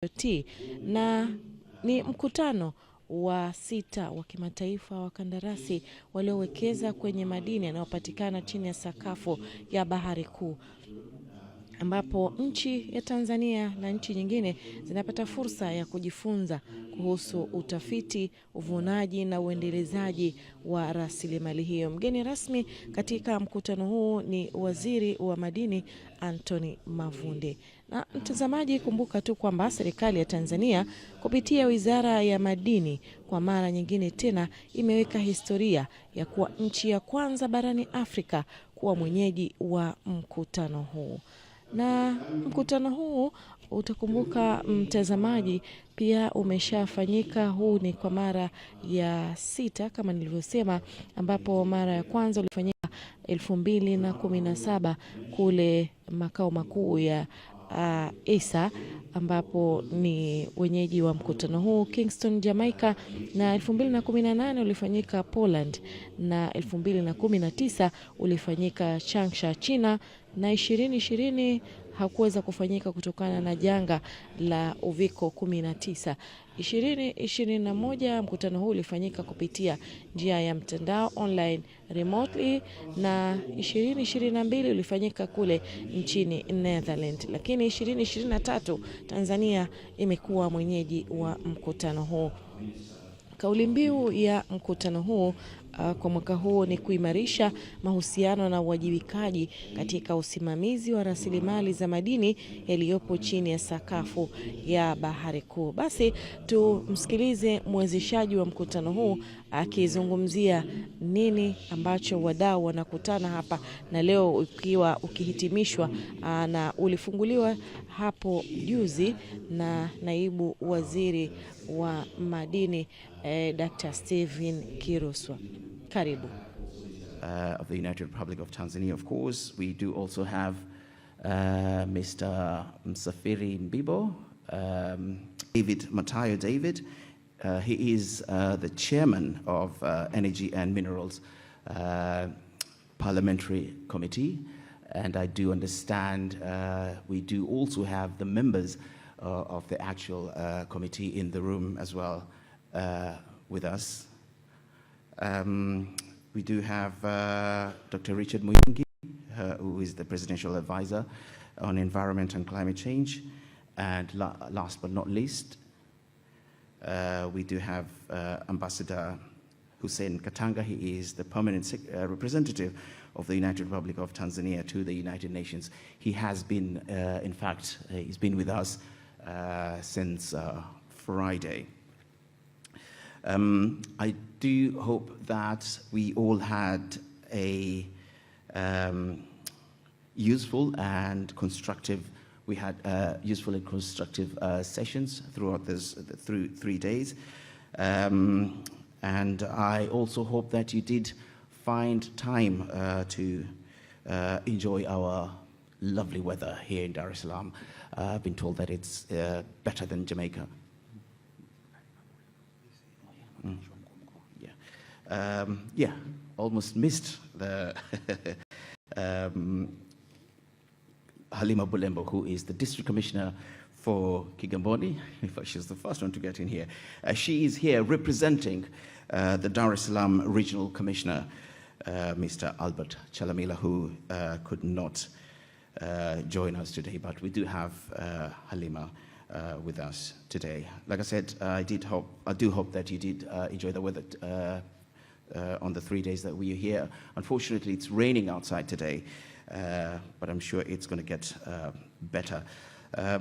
T na ni mkutano wa 6 wa kimataifa wa wakandarasi waliowekeza kwenye madini yanayopatikana chini ya sakafu ya Bahari Kuu, ambapo nchi ya Tanzania na nchi nyingine zinapata fursa ya kujifunza kuhusu utafiti, uvunaji na uendelezaji wa rasilimali hiyo. Mgeni rasmi katika mkutano huu ni Waziri wa Madini Anthony Mavunde. Na mtazamaji, kumbuka tu kwamba serikali ya Tanzania kupitia Wizara ya Madini kwa mara nyingine tena imeweka historia ya kuwa nchi ya kwanza barani Afrika kuwa mwenyeji wa mkutano huu. Na mkutano huu, utakumbuka mtazamaji, pia umeshafanyika. Huu ni kwa mara ya 6 kama nilivyosema, ambapo mara ya kwanza ulifanyika 2017 kule makao makuu ya ESA, ambapo ni wenyeji wa mkutano huu Kingston, Jamaica, na 2018 ulifanyika Poland, na 2019 ulifanyika Changsha, China, na 2020 hakuweza kufanyika kutokana na janga la uviko 19. 2021 mkutano huu ulifanyika kupitia njia ya mtandao online remotely, na 2022 ulifanyika kule nchini Netherlands. Lakini 2023 Tanzania imekuwa mwenyeji wa mkutano huu. Kauli mbiu ya mkutano huu kwa mwaka huu ni kuimarisha mahusiano na uwajibikaji katika usimamizi wa rasilimali za madini yaliyopo chini ya sakafu ya Bahari Kuu. Basi tumsikilize mwezeshaji wa mkutano huu akizungumzia nini ambacho wadau wanakutana hapa, na leo ukiwa ukihitimishwa na ulifunguliwa hapo juzi na naibu waziri wa madini Dr. Steven Kiruswa. Karibu. Of the United Republic of Tanzania, of course. We do also have Mr. Msafiri Mbibo, David Matayo David. He is the chairman of Energy and Minerals Parliamentary Committee. And I do understand we do also have the members of the actual committee in the room as well with us. We do have Dr. Richard Muyungi, who is the Presidential Advisor on Environment and Climate Change. And last but not least, we do have Ambassador Hussein Katanga. He is the permanent representative of the United Republic of Tanzania to the United Nations. He has been, in fact, he's been with us since Friday. I do hope that we all had a useful and constructive, sessions throughout through 3 days. And I also hope that you did find time to enjoy our lovely weather here in Dar es Salaam. I've been told that it's better than Jamaica. Yeah, almost missed the Halima Bulembo, who is the District Commissioner for Kigamboni. In fact, she's the first one to get in here. She is here representing the Dar es Salaam Regional Commissioner, Mr. Albert Chalamila, who could not join us today, but we do have Halima with us today. Like I said, I do hope that you did enjoy the weather on the 3 days that we are here. Unfortunately, it's raining outside today, but I'm sure it's going to get better. I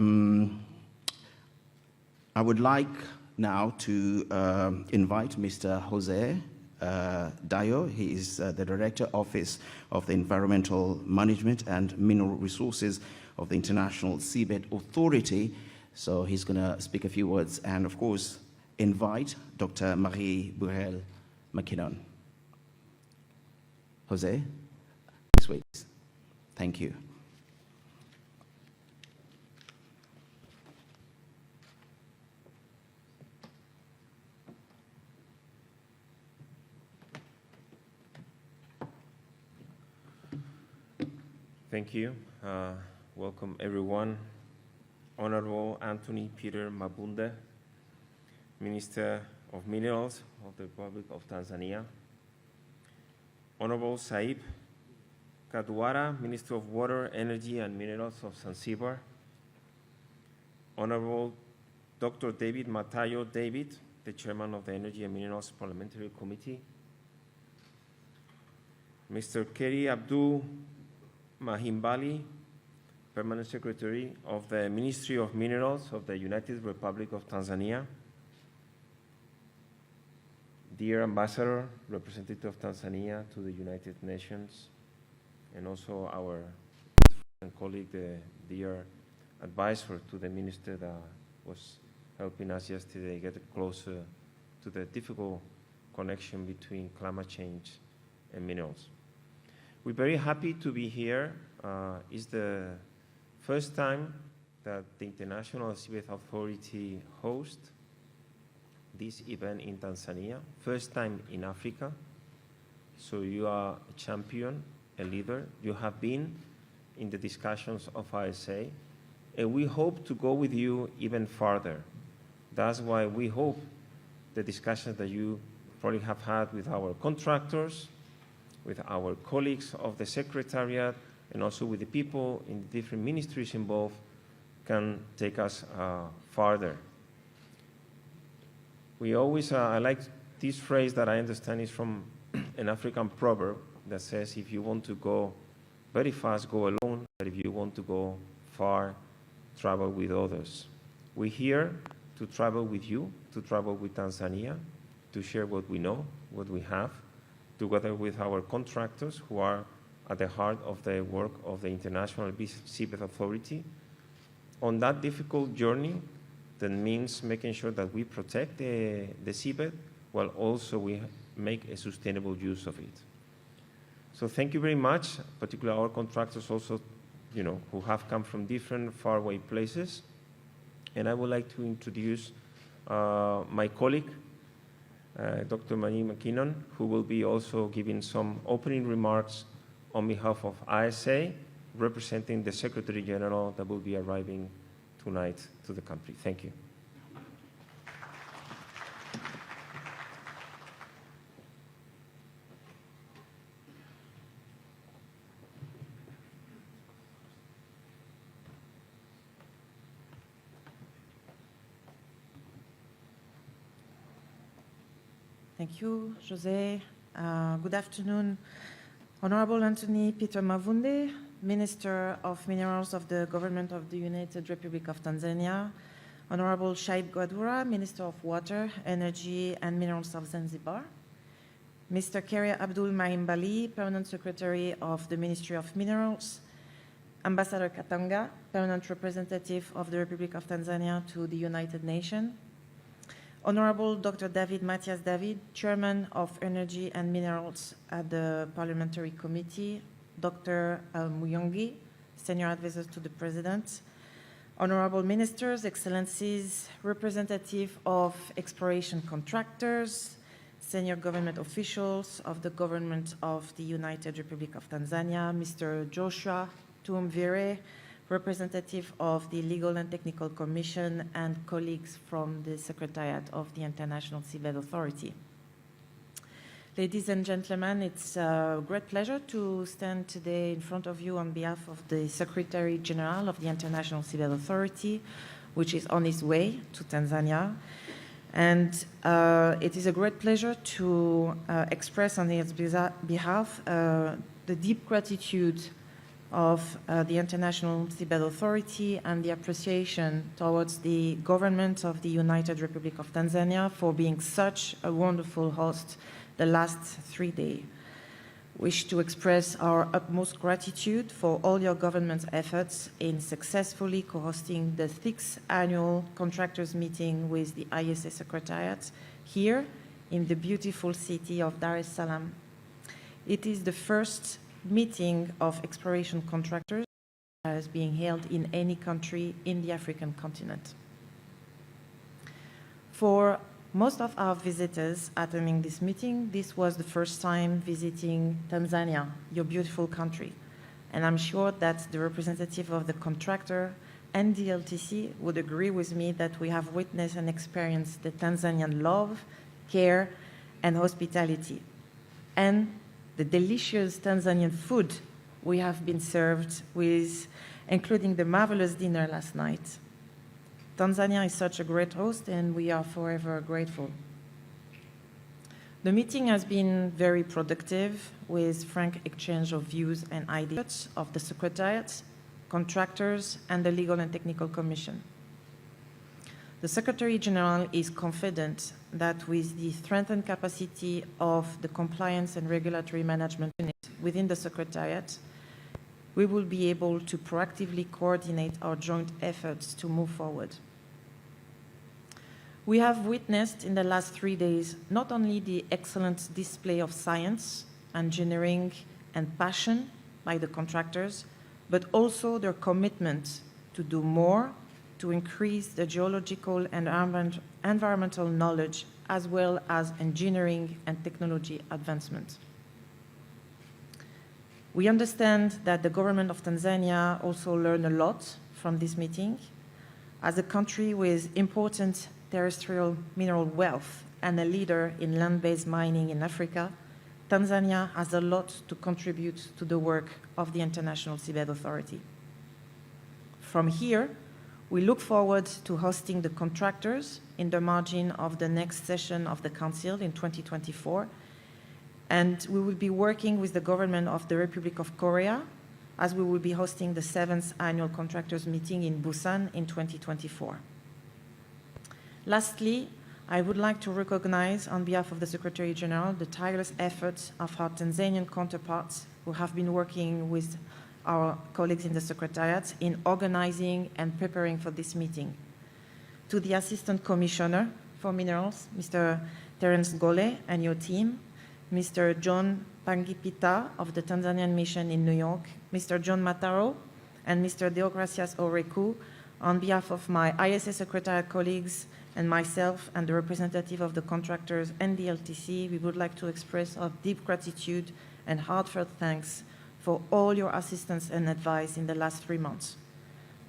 would like now to invite Mr. Jose Dayo. He is the Director Office of the Environmental Management and Mineral Resources of the International Seabed Authority. So he's going to speak a few words, and of course invite Dr. Marie Burel McKinnon. Jose, please wait. Thank you. Thank you. Welcome everyone Honorable Anthony Peter Mabunde, Minister of Minerals of the Republic of Tanzania, Honorable Saib Kadwara, Minister of Water, Energy and Minerals of Zanzibar, Honorable Dr. David Matayo David, the Chairman of the Energy and Minerals Parliamentary Committee, Mr. Keri Abdul Mahimbali, Permanent Secretary of the Ministry of Minerals of the United Republic of Tanzania, dear Ambassador, representative of Tanzania to the United Nations, and also our colleague, the dear advisor to the minister that was helping us yesterday get closer to the difficult connection between climate change and minerals. We're very happy to be here. It's the first time that the International Seabed Authority hosts this event in Tanzania, first time in Africa. So you are a champion, a leader. You have been in the discussions of ISA, and we hope to go with you even further. That's why we hope the discussions that you probably have had with our contractors, with our colleagues of the Secretariat, and also with the people in the different ministries involved can take us farther. We always, I like this phrase that I understand is from an African proverb that says, if you want to go very fast, go alone, but if you want to go far, travel with others. We're here to travel with you, to travel with Tanzania, to share what we know, what we have, together with our contractors who are at the heart of the work of the International Seabed Authority. On that difficult journey, that means making sure that we protect the seabed, while also we make a sustainable use of it. So thank you very much, particularly our contractors also, who have come from different faraway places. And I would like to introduce my colleague, Dr. Mani McKinnon, who will be also giving some opening remarks on behalf of ISA, representing the Secretary General that will be arriving tonight to the country. Thank you. Thank you, José. Good afternoon, Honorable Anthony Peter Mavunde, Minister of Minerals of the Government of the United Republic of Tanzania, Honorable Shaib Gwadura, Minister of Water, Energy and Minerals of Zanzibar, Mr. Keri Abdul Mahimbali, Permanent Secretary of the Ministry of Minerals, Ambassador Katanga, Permanent Representative of the Republic of Tanzania to the United Nations, Honorable Dr. David Matthias David, Chairman of Energy and Minerals at the Parliamentary Committee, Dr. Muyongi, Senior Advisor to the President, Honorable Ministers, Excellencies, Representative of Exploration Contractors, Senior Government Officials of the Government of the United Republic of Tanzania, Mr. Joshua Tuumvire, Representative of the Legal and Technical Commission, and colleagues from the Secretariat of the International Seabed Authority. Ladies and gentlemen, it's a great pleasure to stand today in front of you on behalf of the Secretary General of the International Seabed Authority, which is on its way to Tanzania. And it is a great pleasure to express on his behalf the deep gratitude of the International Seabed Authority and the appreciation towards the government of the United Republic of Tanzania for being such a wonderful host the last 3 days. Wish to express our utmost gratitude for all your government's efforts in successfully co-hosting the 6th annual contractors meeting with the ISA Secretariat here in the beautiful city of Dar es Salaam. It is the first meeting of exploration contractors that is being held in any country in the African continent. For most of our visitors attending this meeting, this was the first time visiting Tanzania, your beautiful country. And I'm sure that the representative of the contractor and the LTC would agree with me that we have witnessed and experienced the Tanzanian love, care, and hospitality, and the delicious Tanzanian food we have been served with, including the marvelous dinner last night. Tanzania is such a great host, and we are forever grateful. The meeting has been very productive, with frank exchange of views and ideas of the Secretariat, contractors, and the Legal and Technical Commission. The Secretary General is confident that with the strengthened capacity of the Compliance and Regulatory Management Unit within the Secretariat, we will be able to proactively coordinate our joint efforts to move forward. We have witnessed in the last 3 days not only the excellent display of science, engineering, and passion by the contractors, but also their commitment to do more to increase the geological and environmental knowledge, as well as engineering and technology advancement. We understand that the government of Tanzania also learned a lot from this meeting. As a country with important terrestrial mineral wealth and a leader in land-based mining in Africa, Tanzania has a lot to contribute to the work of the International Seabed Authority. From here, we look forward to hosting the contractors in the margin of the next session of the Council in 2024, and we will be working with the government of the Republic of Korea, as we will be hosting the 7th annual contractors meeting in Busan in 2024. Lastly, I would like to recognize, on behalf of the Secretary General, the tireless efforts of our Tanzanian counterparts who have been working with our colleagues in the Secretariat in organizing and preparing for this meeting. To the Assistant Commissioner for Minerals, Mr. Terence Gole, and your team, Mr. John Pangipita of the Tanzanian Mission in New York, Mr. John Mataro, and Mr. Deogracias Oreku, on behalf of my ISA Secretariat colleagues and myself and the representative of the contractors and the LTC, we would like to express our deep gratitude and heartfelt thanks for all your assistance and advice in the last 3 months.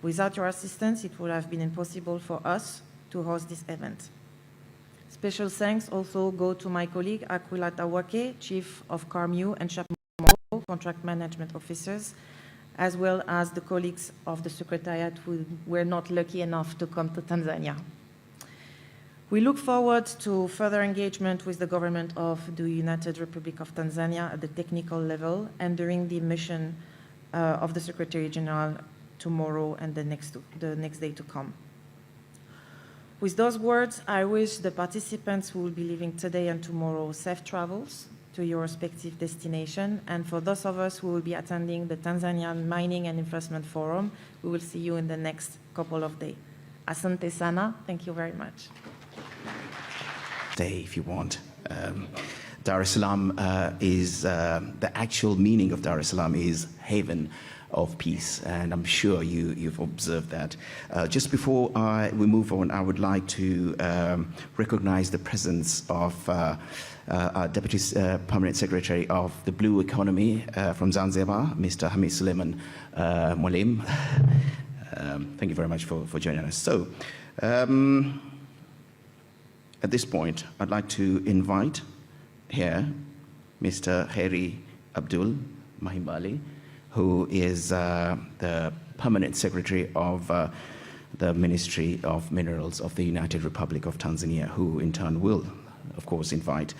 Without your assistance, it would have been impossible for us to host this event. Special thanks also go to my colleague Aquila Tawake, Chief of CARMU and Chapmo, Contract Management Officers, as well as the colleagues of the Secretariat who were not lucky enough to come to Tanzania. We look forward to further engagement with the government of the United Republic of Tanzania at the technical level and during the mission of the Secretary General tomorrow and the next day to come. With those words, I wish the participants who will be leaving today and tomorrow safe travels to your respective destination. And for those of us who will be attending the Tanzanian Mining and Investment Forum, we will see you in the next couple of days. Asante sana. Thank you very much. Stay if you want. Dar es Salaam is the actual meaning of Dar es Salaam is haven of peace, and I'm sure you've observed that. Just before we move on, I would like to recognize the presence of our Deputy Permanent Secretary of the Blue Economy from Zanzibar, Mr. Hamid Suleiman Mwalim. Thank you very much for joining us. So, at this point, I'd like to invite here Mr. Heri Abdul Mahimbali, who is the Permanent Secretary of the Ministry of Minerals of the United Republic of Tanzania, who in turn will, of course, invite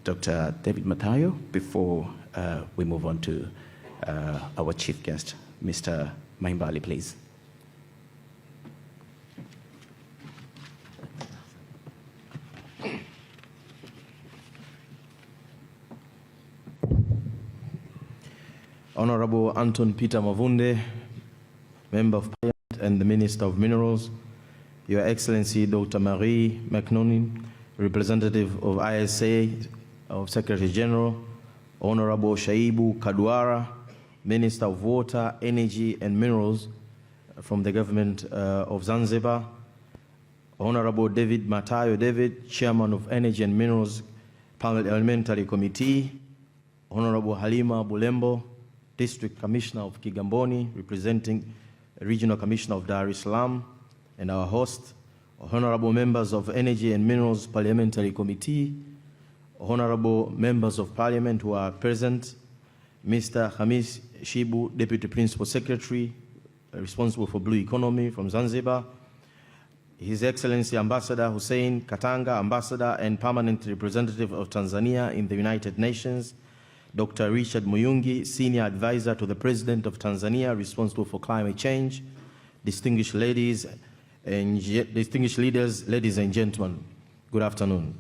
Dr. David Matayo before we move on to our chief guest, Mr. Mahimbali, please. Honorable Anton Peter Mavunde, Member of Parliament and the Minister of Minerals, Your Excellency Dr. Marie McNonin, Representative of ISA of Secretary General, Honorable Shaibu Kadwara, Minister of Water, Energy and Minerals from the Government of Zanzibar, Honorable David Matayo David, Chairman of Energy and Minerals Parliamentary Committee, Honorable Halima Bulembo, District Commissioner of Kigamboni, representing Regional Commissioner of Dar es Salaam, and our host, honorable members of Energy and Minerals Parliamentary Committee, honorable members of Parliament who are present, Mr. Hamis Shibu, Deputy Principal Secretary, responsible for Blue Economy from Zanzibar, His Excellency Ambassador Hussein Katanga, Ambassador and Permanent Representative of Tanzania in the United Nations, Dr. Richard Muyungi, Senior Advisor to the President of Tanzania, responsible for climate change, distinguished ladies and distinguished leaders, ladies and gentlemen, good afternoon.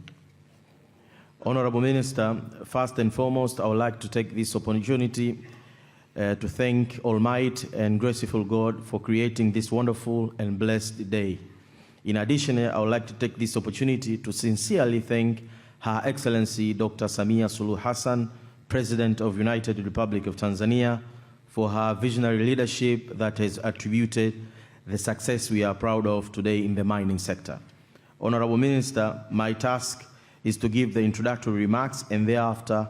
Honorable Minister, first and foremost, I would like to take this opportunity to thank Almighty and graceful God for creating this wonderful and blessed day. In addition, I would like to take this opportunity to sincerely thank Her Excellency Dr. Samia Suluhu Hassan, President of United Republic of Tanzania, for her visionary leadership that has attributed the success we are proud of today in the mining sector. Honorable Minister, my task is to give the introductory remarks and thereafter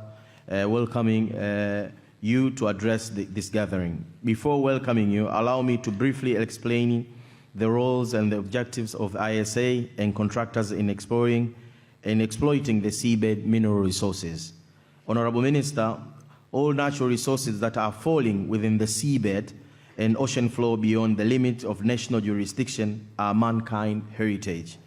welcoming you to address this gathering. Before welcoming you, allow me to briefly explain the roles and the objectives of ISA and contractors in exploring and exploiting the seabed mineral resources. Honorable Minister, all natural resources that are falling within the seabed and ocean floor beyond the limit of national jurisdiction are mankind heritage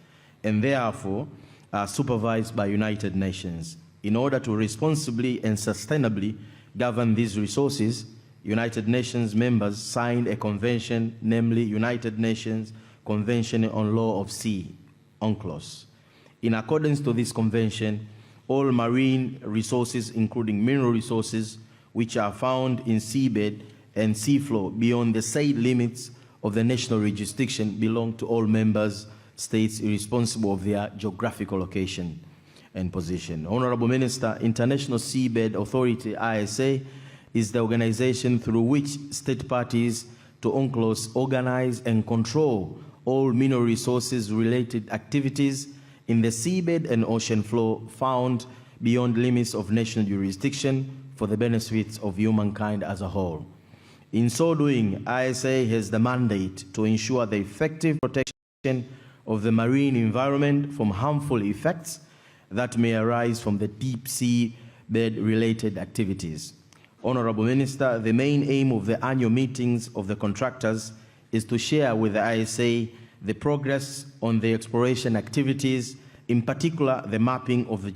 and therefore are supervised by United Nations. In order to responsibly and sustainably govern these resources, United Nations members signed a convention, namely United Nations Convention on Law of Sea, UNCLOS. In accordance to this convention, all marine resources, including mineral resources, which are found in seabed and seafloor beyond the said limits of the national jurisdiction, belong to all members states irresponsible of their geographical location and position. Honorable Minister, International Seabed Authority, ISA, is the organization through which state parties to UNCLOS organize and control all mineral resources related activities in the seabed and ocean floor found beyond limits of national jurisdiction for the benefits of humankind as a whole. In so doing, ISA has the mandate to ensure the effective protection of the marine environment from harmful effects that may arise from the deep sea bed related activities. Honorable Minister, the main aim of the annual meetings of the contractors is to share with the ISA the progress on the exploration activities, in particular the mapping of the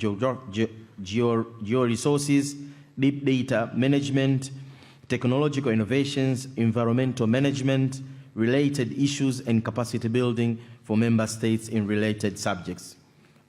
geo-resources, deep data management, technological innovations, environmental management, related issues, and capacity building for member states in related subjects.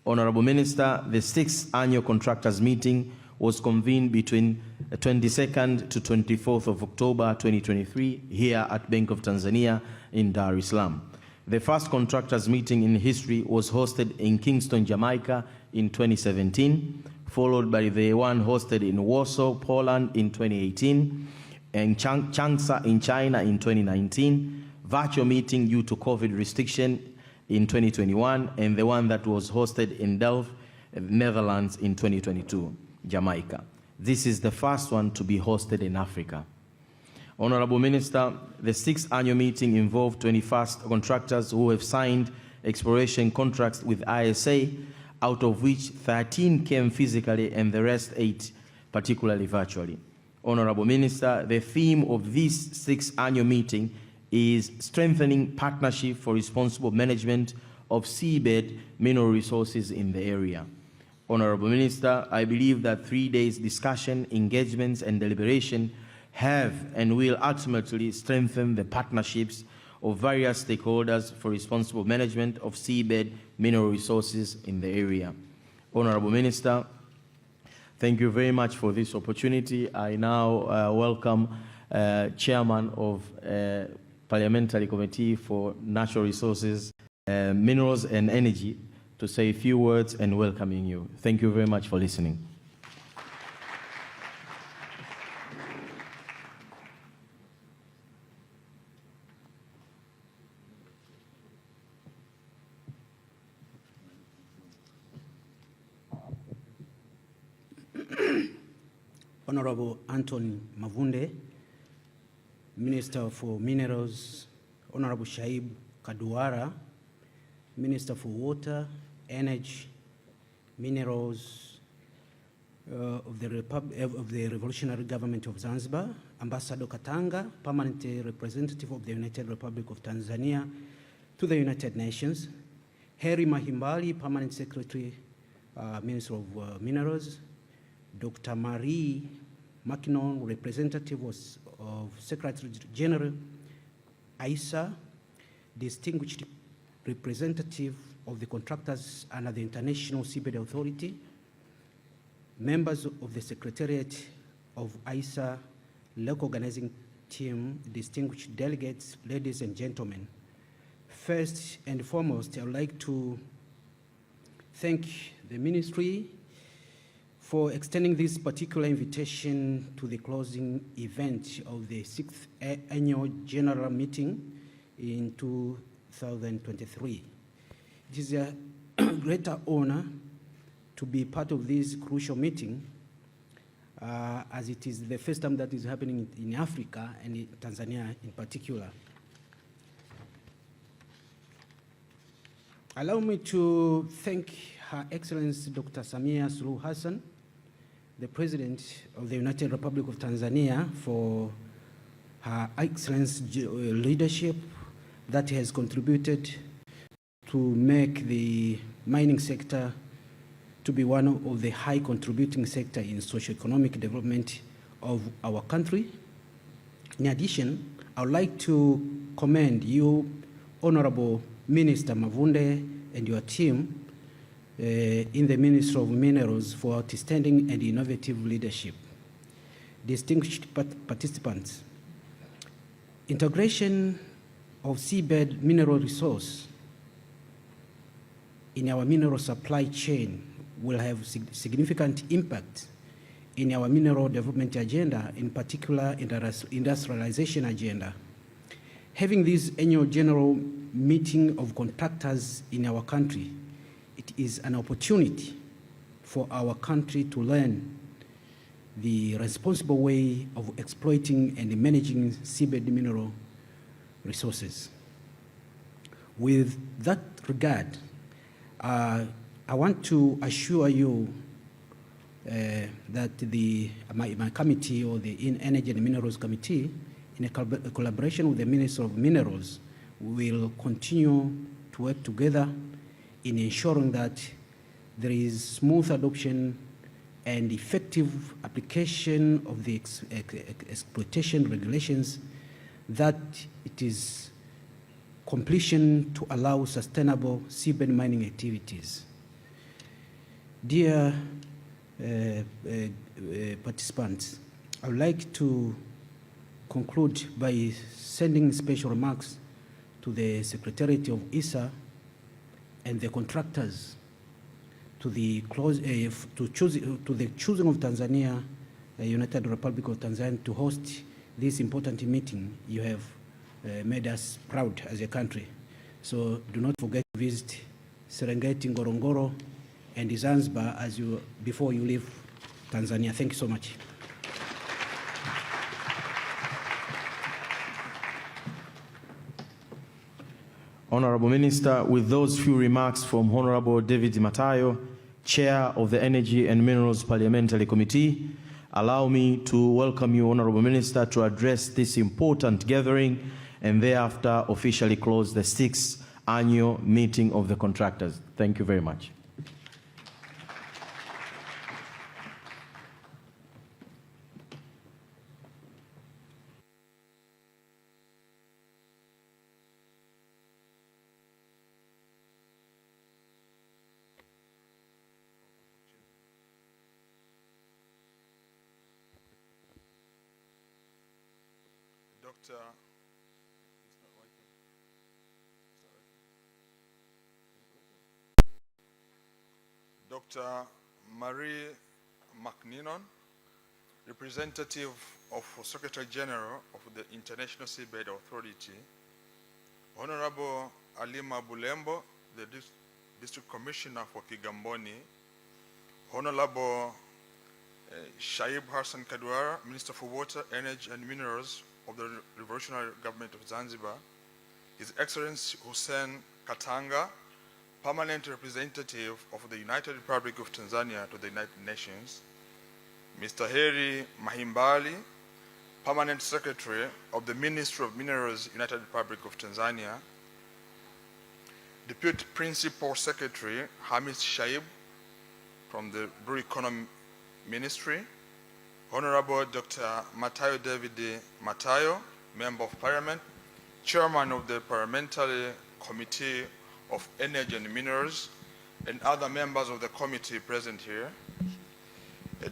Honorable Minister, the 6th annual contractors meeting was convened between 22nd to 24th of October 2023 here at Bank of Tanzania in Dar es Salaam. The first contractors meeting in history was hosted in Kingston, Jamaica in 2017, followed by the one hosted in Warsaw, Poland in 2018, and Changsha in China in 2019, virtual meeting due to COVID restriction in 2021, and the one that was hosted in Delft, Netherlands in 2022, Jamaica. This is the first one to be hosted in Africa. Honorable Minister, the 6th annual meeting involved 21st contractors who have signed exploration contracts with ISA, out of which 13 came physically and the rest 8 particularly virtually. Honorable Minister, the theme of this 6th annual meeting is strengthening partnership for responsible management of seabed mineral resources in the area. Honorable Minister, I believe that 3 days discussion, engagements, and deliberation have and will ultimately strengthen the partnerships of various stakeholders for responsible management of seabed mineral resources in the area. Honorable Minister, thank you very much for this opportunity. I now welcome Chairman of Parliamentary Committee for Natural Resources, Minerals and Energy to say a few words and welcoming you. Thank you very much for listening. Honorable Anthony Mavunde, Minister for Minerals, Honorable Shaib Kaduara, Minister for Water, Energy, Minerals of the Revolutionary Government of Zanzibar, Ambassador Katanga, Permanent Representative of the United Republic of Tanzania to the United Nations, Heri Mahimbali, Permanent Secretary, Minister of Minerals, Dr. Marie Mackinon, Representative of Secretary General, ISA, Distinguished Representative of the Contractors under the International Seabed Authority, members of the Secretariat of ISA, local organizing team, distinguished delegates, ladies and gentlemen. First and foremost, I would like to thank the Ministry for extending this particular invitation to the closing event of the 6th Annual General Meeting in 2023. It is a greater honor to be part of this crucial meeting as it is the first time that is happening in Africa and in Tanzania in particular. Allow me to thank Her Excellency Dr. Samia Suluhu Hassan, the President of the United Republic of Tanzania, for her excellent leadership that has contributed to make the mining sector to be one of the high contributing sector in socio-economic development of our country. In addition, I would like to commend you, Honorable Minister Mavunde, and your team in the Ministry of Minerals for outstanding and innovative leadership. Distinguished participants, integration of seabed mineral resource in our mineral supply chain will have significant impact in our mineral development agenda, in particular industrialization agenda. Having this annual general meeting of contractors in our country, it is an opportunity for our country to learn the responsible way of exploiting and managing seabed mineral resources. With that regard, I want to assure you that my committee, or the Energy and Minerals Committee, in a collaboration with the Minister of Minerals, will continue to work together in ensuring that there is smooth adoption and effective application of the exploitation regulations, that it is completion to allow sustainable seabed mining activities. Dear participants, I would like to conclude by sending special remarks to the Secretariat of ISA and the contractors to the choosing of Tanzania, United Republic of Tanzania, to host this important meeting. You have made us proud as a country. So do not forget to visit Serengeti, Ngorongoro, and Zanzibar before you leave Tanzania. Thank you so much. Honorable Minister, with those few remarks from Honorable David Matayo, Chair of the Energy and Minerals Parliamentary Committee, allow me to welcome you, Honorable Minister, to address this important gathering and thereafter officially close the 6th annual meeting of the contractors. Thank you very much. Dr. Marie Mackinon, representative of Secretary General of the International Seabed Authority, Honorable Alima Bulembo, the District Commissioner for Kigamboni, Honorable Shaib Hassan Kadwara, Minister for Water, Energy and Minerals of the Revolutionary Government of Zanzibar, His Excellency Hussein Katanga, Permanent Representative of the United Republic of Tanzania to the United Nations, Mr. Heri Mahimbali, Permanent Secretary of the Ministry of Minerals, United Republic of Tanzania, Deputy Principal Secretary Hamis Shaib from the Brew Economy Ministry, Honorable Dr. Matayo David Matayo, Member of Parliament, Chairman of the Parliamentary Committee of Energy and Minerals, and other members of the committee present here,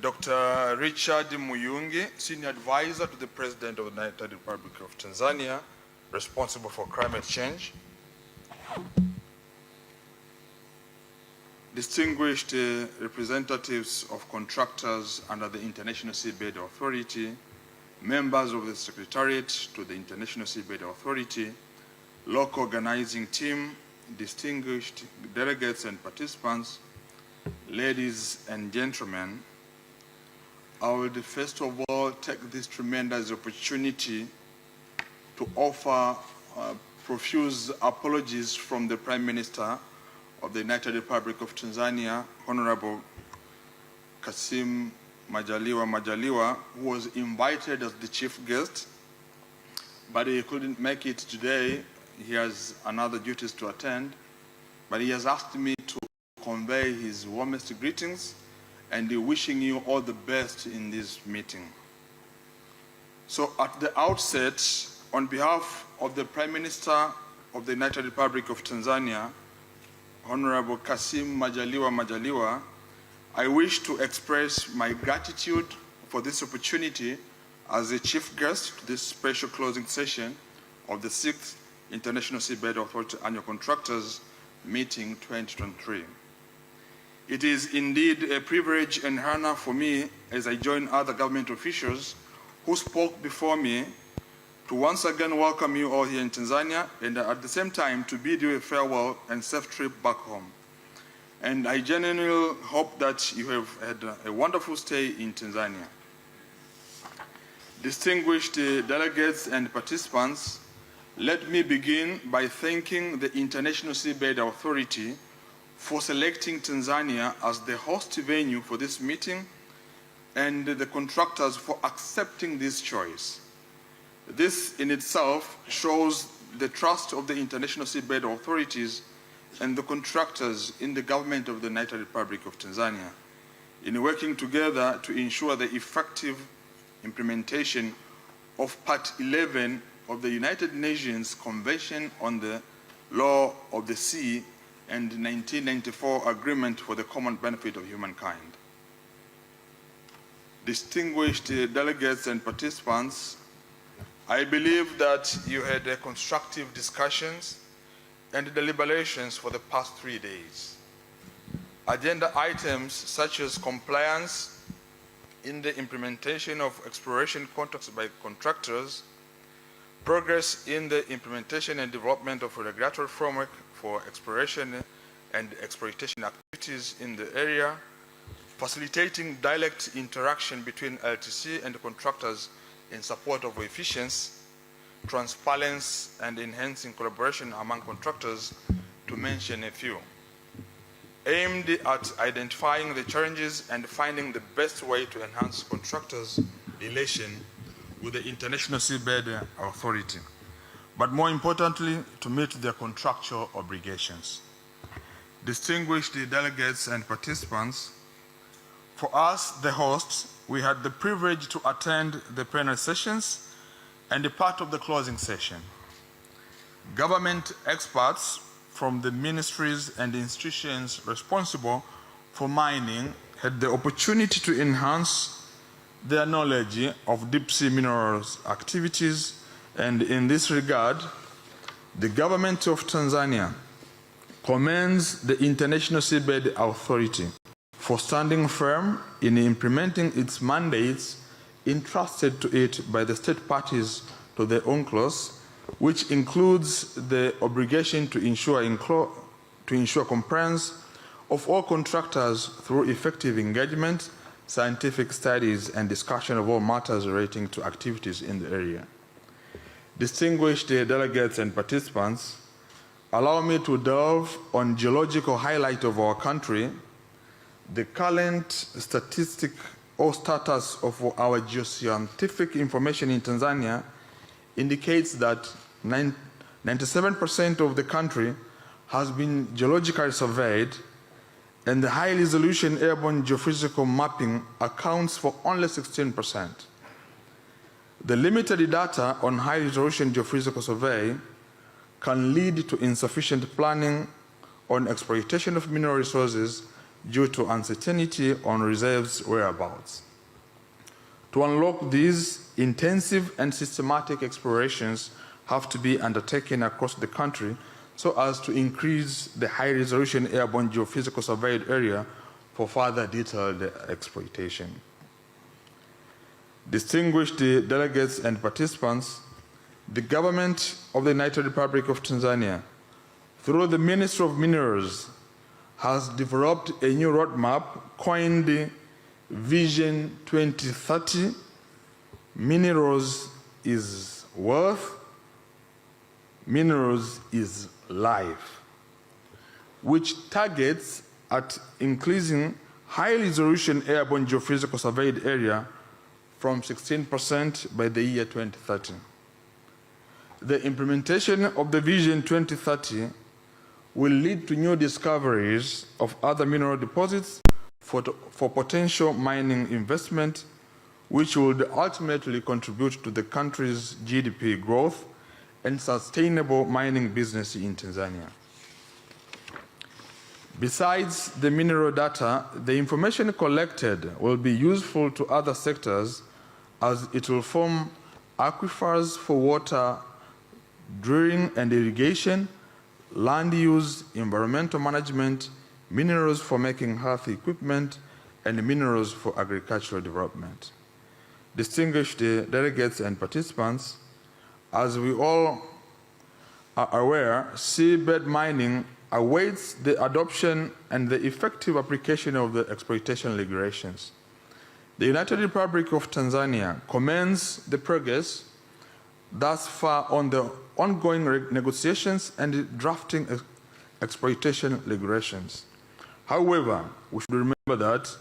Dr. Richard Muyungi, Senior Advisor to the President of the United Republic of Tanzania, responsible for climate change, distinguished representatives of contractors under the International Seabed Authority, members of the Secretariat to the International Seabed Authority, local organizing team, distinguished delegates and participants, ladies and gentlemen, I would first of all take this tremendous opportunity to offer profuse apologies from the Prime Minister of the United Republic of Tanzania, Honorable Kassim Majaliwa, who was invited as the chief guest, but he couldn't make it today. He has another duties to attend, but he has asked me to convey his warmest greetings and wishing you all the best in this meeting. So at the outset, on behalf of the Prime Minister of the United Republic of Tanzania, Honorable Kassim Majaliwa, I wish to express my gratitude for this opportunity as a chief guest to this special closing session of the 6th International Seabed Authority Annual Contractors Meeting 2023. It is indeed a privilege and honor for me as I join other government officials who spoke before me to once again welcome you all here in Tanzania and at the same time to bid you a farewell and safe trip back home. And I genuinely hope that you have had a wonderful stay in Tanzania. Distinguished delegates and participants, let me begin by thanking the International Seabed Authority for selecting Tanzania as the host venue for this meeting and the contractors for accepting this choice. This in itself shows the trust of the International Seabed Authorities and the contractors in the government of the United Republic of Tanzania in working together to ensure the effective implementation of Part 11 of the United Nations Convention on the Law of the Sea and the 1994 Agreement for the Common Benefit of Humankind. Distinguished delegates and participants, I believe that you had constructive discussions and deliberations for the past 3 days. Agenda items such as compliance in the implementation of exploration contracts by contractors, progress in the implementation and development of a regulatory framework for exploration and exploitation activities in the area, facilitating direct interaction between LTC and contractors in support of efficiency, transparency, and enhancing collaboration among contractors, to mention a few, aimed at identifying the challenges and finding the best way to enhance contractors' relation with the International Seabed Authority, but more importantly, to meet their contractual obligations. Distinguished delegates and participants, for us, the hosts, we had the privilege to attend the plenary sessions and a part of the closing session. Government experts from the ministries and institutions responsible for mining had the opportunity to enhance their knowledge of deep sea minerals activities, and in this regard, the government of Tanzania commends the International Seabed Authority for standing firm in implementing its mandates entrusted to it by the state parties to the UNCLOS, which includes the obligation to ensure compliance of all contractors through effective engagement, scientific studies, and discussion of all matters relating to activities in the area. distinguished delegates and participants, allow me to delve on geological highlight of our country. The current statistic or status of our geoscientific information in Tanzania indicates that 97% of the country has been geologically surveyed, and the high-resolution airborne geophysical mapping accounts for only 16%. The limited data on high-resolution geophysical survey can lead to insufficient planning on exploitation of mineral resources due to uncertainty on reserves whereabouts. To unlock these, intensive and systematic explorations have to be undertaken across the country so as to increase the high-resolution airborne geophysical surveyed area for further detailed exploitation. Distinguished delegates and participants, the government of the United Republic of Tanzania, through the Ministry of Minerals, has developed a new roadmap coined Vision 2030, Minerals is Wealth, Minerals is Life, which targets at increasing high-resolution airborne geophysical surveyed area from 16% by the year 2030. The implementation of the Vision 2030 will lead to new discoveries of other mineral deposits for potential mining investment, which would ultimately contribute to the country's GDP growth and sustainable mining business in Tanzania. Besides the mineral data, the information collected will be useful to other sectors as it will form aquifers for water, drilling and irrigation, land use, environmental management, minerals for making health equipment, and minerals for agricultural development. Distinguished delegates and participants, as we all are aware, seabed mining awaits the adoption and the effective application of the exploitation regulations. The United Republic of Tanzania commends the progress thus far on the ongoing negotiations and drafting exploitation regulations. However, we should remember that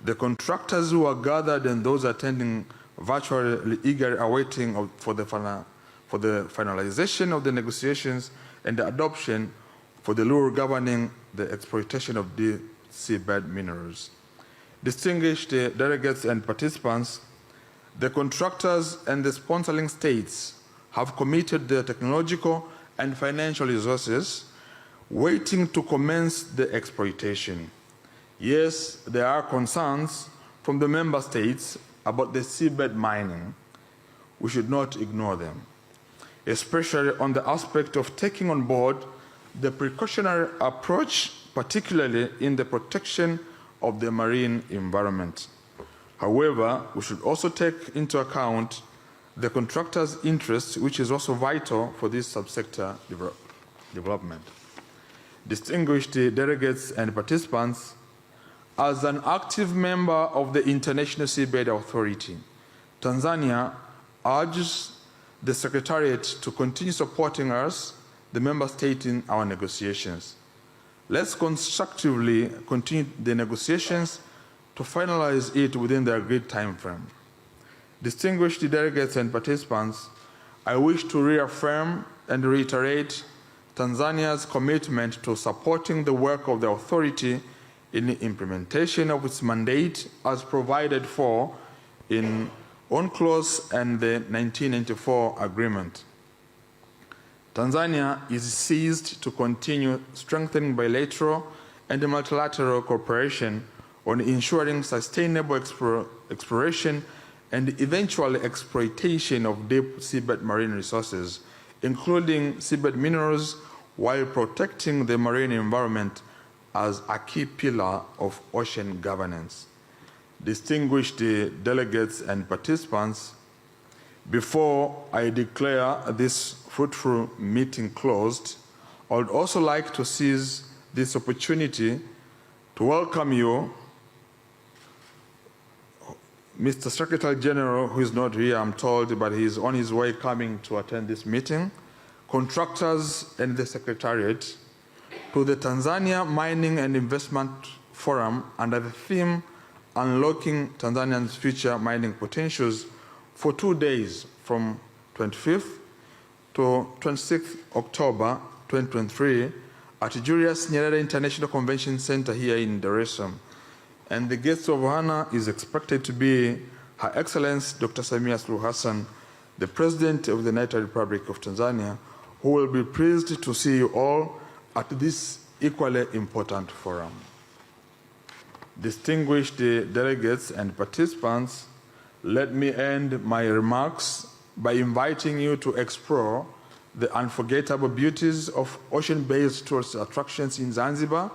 the contractors who are gathered and those attending virtually eagerly awaiting for the finalization of the negotiations and the adoption for the law governing the exploitation of the seabed minerals. Distinguished delegates and participants, the contractors and the sponsoring states have committed their technological and financial resources waiting to commence the exploitation. Yes, there are concerns from the member states about the seabed mining. We should not ignore them, especially on the aspect of taking on board the precautionary approach, particularly in the protection of the marine environment. However, we should also take into account the contractor's interest, which is also vital for this subsector development. Distinguished delegates and participants, as an active member of the International Seabed Authority, Tanzania urges the Secretariat to continue supporting us, the member state, in our negotiations. Let's constructively continue the negotiations to finalize it within the agreed time frame. Distinguished delegates and participants, I wish to reaffirm and reiterate Tanzania's commitment to supporting the work of the authority in the implementation of its mandate as provided for in UNCLOS and the 1994 agreement. Tanzania is seized to continue strengthening bilateral and multilateral cooperation on ensuring sustainable exploration and eventual exploitation of deep seabed marine resources, including seabed minerals, while protecting the marine environment as a key pillar of ocean governance. Distinguished delegates and participants, before I declare this fruitful meeting closed, I would also like to seize this opportunity to welcome you, Mr. Secretary General, who is not here, I'm told, but he's on his way coming to attend this meeting, contractors and the Secretariat, to the Tanzania Mining and Investment Forum under the theme Unlocking Tanzania's Future Mining Potentials for 2 days from 25th to 26th October 2023 at Julius Nyerere International Convention Center here in Dar es Salaam. And the guest of honor is expected to be Her Excellency Dr. Samia Suluhu Hassan, the President of the United Republic of Tanzania, who will be pleased to see you all at this equally important forum. Distinguished delegates and participants, let me end my remarks by inviting you to explore the unforgettable beauties of ocean-based tourist attractions in Zanzibar,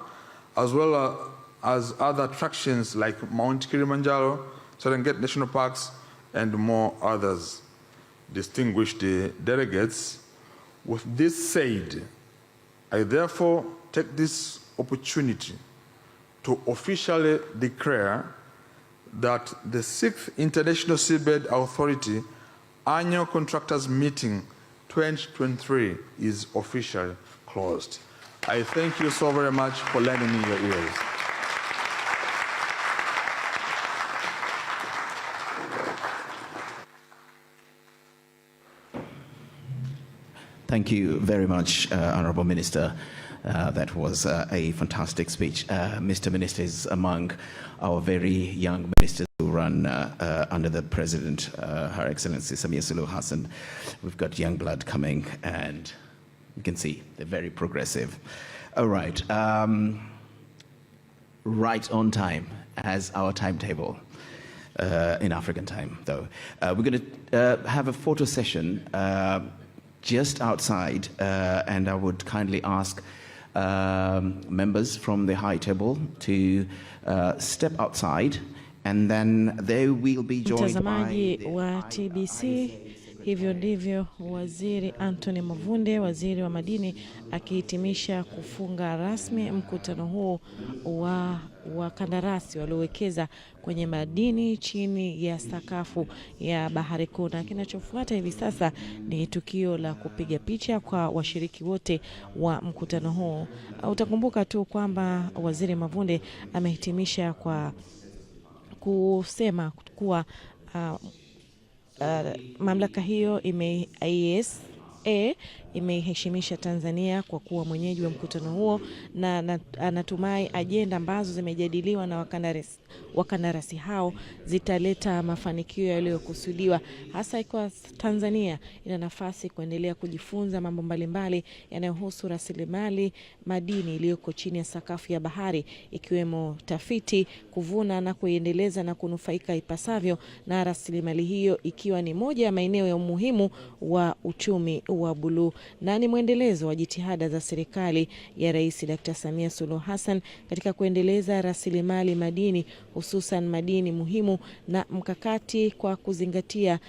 as well as other attractions like Mount Kilimanjaro, Serengeti National Parks, and more others. Distinguished delegates, with this said, I therefore take this opportunity to officially declare that the 6th International Seabed Authority Annual Contractors Meeting 2023 is officially closed. I thank you so very much for lending me your ears. Thank you very much, Honorable Minister. That was a fantastic speech. Mr. Minister is among our very young ministers who run under the President, Her Excellency Samia Suluhu Hassan. We've got young blood coming, and you can see they're very progressive. All right. Right on time as our timetable. In African time, though. We're going to have a photo session just outside, and I would kindly ask members from the high table to step outside, and then they will be joined Mtazamaji by wa TBC. Hivyo ndivyo Waziri Anthony Mavunde, waziri wa madini, akihitimisha kufunga rasmi mkutano huu wa wakandarasi waliowekeza kwenye madini chini ya sakafu ya Bahari Kuu. Na kinachofuata hivi sasa ni tukio la kupiga picha kwa washiriki wote wa mkutano huu. Utakumbuka tu kwamba Waziri Mavunde amehitimisha kwa kusema kuwa mamlaka hiyo imeheshimisha Tanzania kwa kuwa mwenyeji wa mkutano huo, na anatumai ajenda ambazo zimejadiliwa na wakandarasi hao zitaleta mafanikio yaliyokusudiwa, hasa ikiwa Tanzania ina nafasi kuendelea kujifunza mambo mbalimbali yanayohusu rasilimali madini iliyoko chini ya sakafu ya bahari, ikiwemo tafiti, kuvuna na kuendeleza na kunufaika ipasavyo na rasilimali hiyo, ikiwa ni moja ya maeneo ya umuhimu wa uchumi wa buluu, na ni mwendelezo wa jitihada za serikali ya Rais Dr. Samia Suluhu Hassan katika kuendeleza rasilimali madini, hususan madini muhimu, na mkakati kwa kuzingatia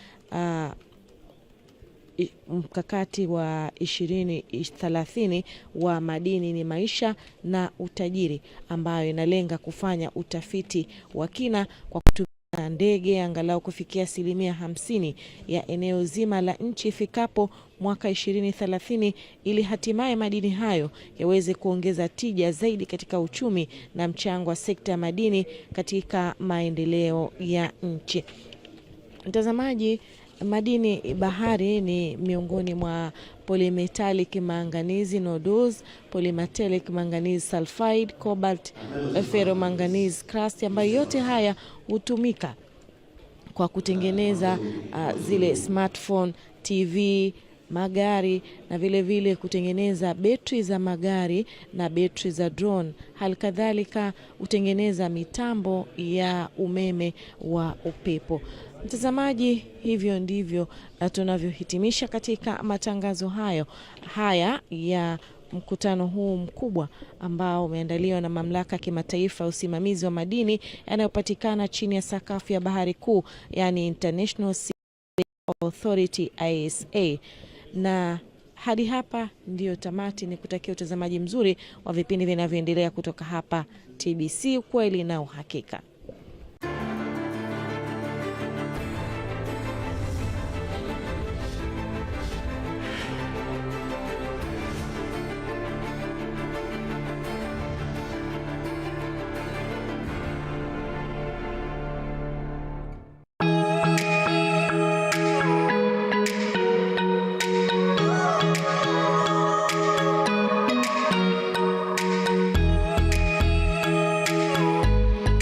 mkakati wa 2030 wa madini ni maisha na utajiri, ambayo inalenga kufanya utafiti wa kina kwa kutumia ndege angalau kufikia 50% ya eneo zima la nchi ifikapo mwaka 2030, ili hatimaye madini hayo yaweze kuongeza tija zaidi katika uchumi na mchango wa sekta ya madini katika maendeleo ya nchi. Mtazamaji, madini bahari ni miongoni mwa polymetallic manganese nodules, polymetallic manganese sulfide, cobalt, ferromanganese crust, ambayo yote haya hutumika kwa kutengeneza zile smartphone, TV, magari, na vile vile kutengeneza betri za magari na betri za drone. Halikadhalika utengeneza mitambo ya umeme wa upepo. Mtazamaji, hivyo ndivyo tunavyohitimisha katika matangazo haya ya mkutano huu mkubwa ambao umeandaliwa na mamlaka kimataifa ya usimamizi wa madini yanayopatikana chini ya sakafu ya Bahari Kuu, yani International Seabed Authority ISA. Na hadi hapa ndiyo tamati. Ni kutakia utazamaji mzuri wa vipindi vinavyoendelea kutoka hapa TBC, ukweli na uhakika.